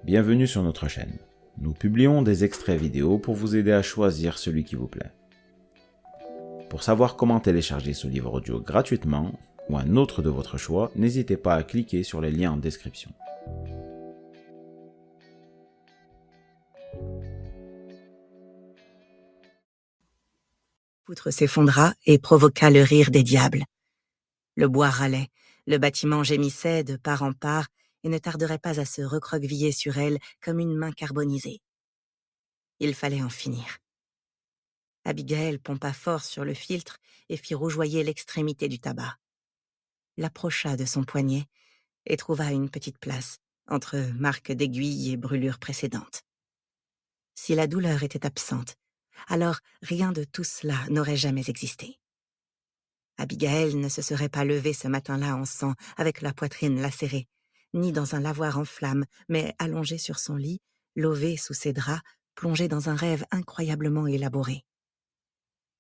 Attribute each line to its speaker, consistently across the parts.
Speaker 1: Bienvenue sur notre chaîne. Nous publions des extraits vidéo pour vous aider à choisir celui qui vous plaît. Pour savoir comment télécharger ce livre audio gratuitement ou un autre de votre choix, n'hésitez pas à cliquer sur les liens en description.
Speaker 2: La poutre s'effondra et provoqua le rire des diables. Le bois râlait, le bâtiment gémissait de part en part et ne tarderait pas à se recroqueviller sur elle comme une main carbonisée. Il fallait en finir. Abigail pompa fort sur le filtre et fit rougeoyer l'extrémité du tabac. L'approcha de son poignet et trouva une petite place entre marques d'aiguilles et brûlures précédentes. Si la douleur était absente, alors rien de tout cela n'aurait jamais existé. Abigail ne se serait pas levée ce matin-là en sang, avec la poitrine lacérée, ni dans un lavoir en flammes, mais allongée sur son lit, lovée sous ses draps, plongée dans un rêve incroyablement élaboré.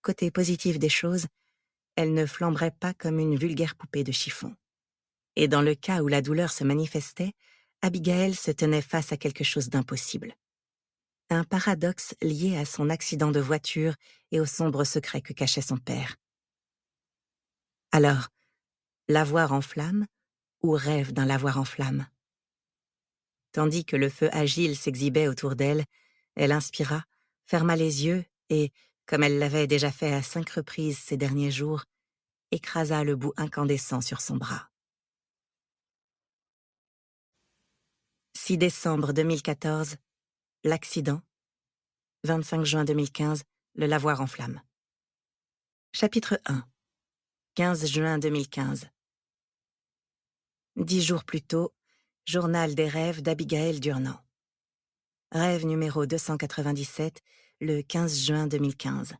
Speaker 2: Côté positif des choses, elle ne flamberait pas comme une vulgaire poupée de chiffon. Et dans le cas où la douleur se manifestait, Abigail se tenait face à quelque chose d'impossible. Un paradoxe lié à son accident de voiture et au sombre secret que cachait son père. Alors, lavoir en flammes ou rêve d'un lavoir en flammes? Tandis que le feu agile s'exhibait autour d'elle, elle inspira, ferma les yeux et, comme elle l'avait déjà fait à 5 reprises ces derniers jours, écrasa le bout incandescent sur son bras. 6 décembre 2014, l'accident. 25 juin 2015, le lavoir en flammes. Chapitre 1. 15 juin 2015. 10 jours plus tôt, journal des rêves d'Abigail Durnan. Rêve numéro 297, le 15 juin 2015.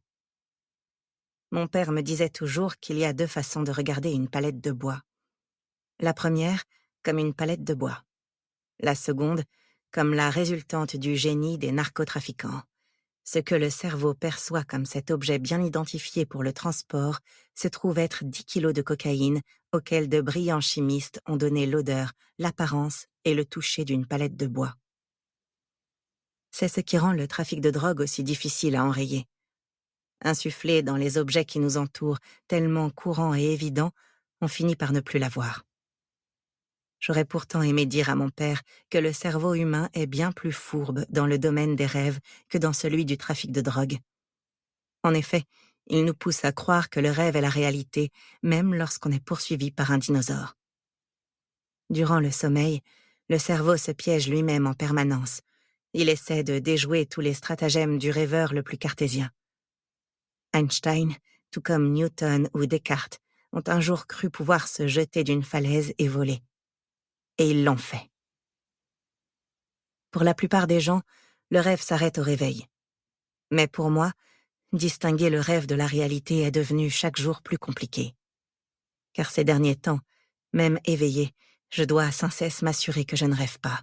Speaker 2: Mon père me disait toujours qu'il y a 2 façons de regarder une palette de bois. La première, comme une palette de bois. La seconde, comme la résultante du génie des narcotrafiquants. Ce que le cerveau perçoit comme cet objet bien identifié pour le transport se trouve être 10 kilos de cocaïne auxquels de brillants chimistes ont donné l'odeur, l'apparence et le toucher d'une palette de bois. C'est ce qui rend le trafic de drogue aussi difficile à enrayer. Insufflé dans les objets qui nous entourent, tellement courants et évidents, on finit par ne plus la voir. J'aurais pourtant aimé dire à mon père que le cerveau humain est bien plus fourbe dans le domaine des rêves que dans celui du trafic de drogue. En effet, il nous pousse à croire que le rêve est la réalité, même lorsqu'on est poursuivi par un dinosaure. Durant le sommeil, le cerveau se piège lui-même en permanence. Il essaie de déjouer tous les stratagèmes du rêveur le plus cartésien. Einstein, tout comme Newton ou Descartes, ont un jour cru pouvoir se jeter d'une falaise et voler. Et ils l'ont fait. Pour la plupart des gens, le rêve s'arrête au réveil. Mais pour moi, distinguer le rêve de la réalité est devenu chaque jour plus compliqué. Car ces derniers temps, même éveillée, je dois sans cesse m'assurer que je ne rêve pas.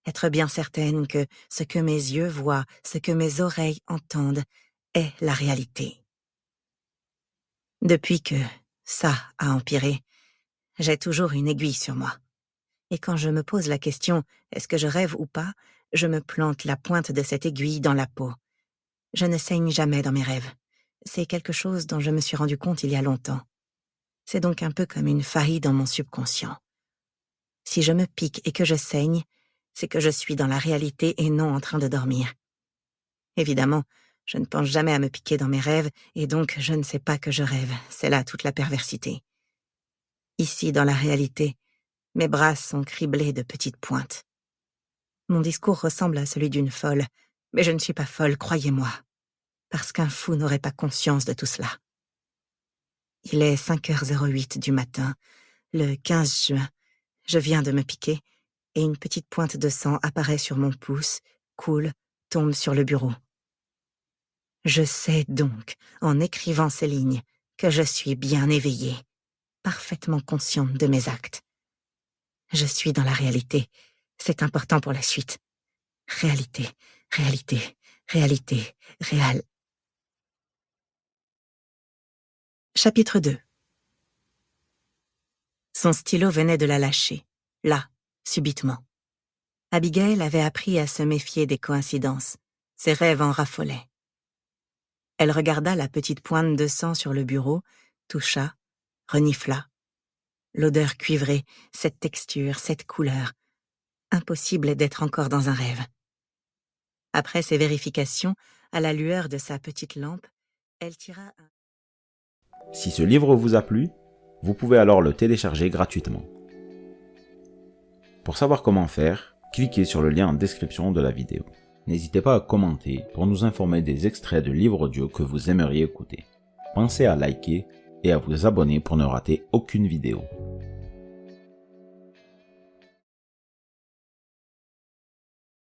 Speaker 2: Être bien certaine que ce que mes yeux voient, ce que mes oreilles entendent, est la réalité. Depuis que ça a empiré, j'ai toujours une aiguille sur moi. Et quand je me pose la question « est-ce que je rêve ou pas ?», je me plante la pointe de cette aiguille dans la peau. Je ne saigne jamais dans mes rêves. C'est quelque chose dont je me suis rendu compte il y a longtemps. C'est donc un peu comme une faille dans mon subconscient. Si je me pique et que je saigne, c'est que je suis dans la réalité et non en train de dormir. Évidemment, je ne pense jamais à me piquer dans mes rêves et donc je ne sais pas que je rêve. C'est là toute la perversité. Ici, dans la réalité, mes bras sont criblés de petites pointes. Mon discours ressemble à celui d'une folle, mais je ne suis pas folle, croyez-moi, parce qu'un fou n'aurait pas conscience de tout cela. Il est 5h08 du matin, le 15 juin. Je viens de me piquer, et une petite pointe de sang apparaît sur mon pouce, coule, tombe sur le bureau. Je sais donc, en écrivant ces lignes, que je suis bien éveillée, parfaitement consciente de mes actes. Je suis dans la réalité, c'est important pour la suite. Réalité, réalité, réalité, réel. Chapitre 2. Son stylo venait de la lâcher, là, subitement. Abigail avait appris à se méfier des coïncidences. Ses rêves en raffolaient. Elle regarda la petite pointe de sang sur le bureau, toucha, renifla. L'odeur cuivrée, cette texture, cette couleur. Impossible d'être encore dans un rêve. Après ces vérifications, à la lueur de sa petite lampe, elle tira un...
Speaker 1: Si ce livre vous a plu, vous pouvez alors le télécharger gratuitement. Pour savoir comment faire, cliquez sur le lien en description de la vidéo. N'hésitez pas à commenter pour nous informer des extraits de livres audio que vous aimeriez écouter. Pensez à liker et à vous abonner pour ne rater aucune vidéo.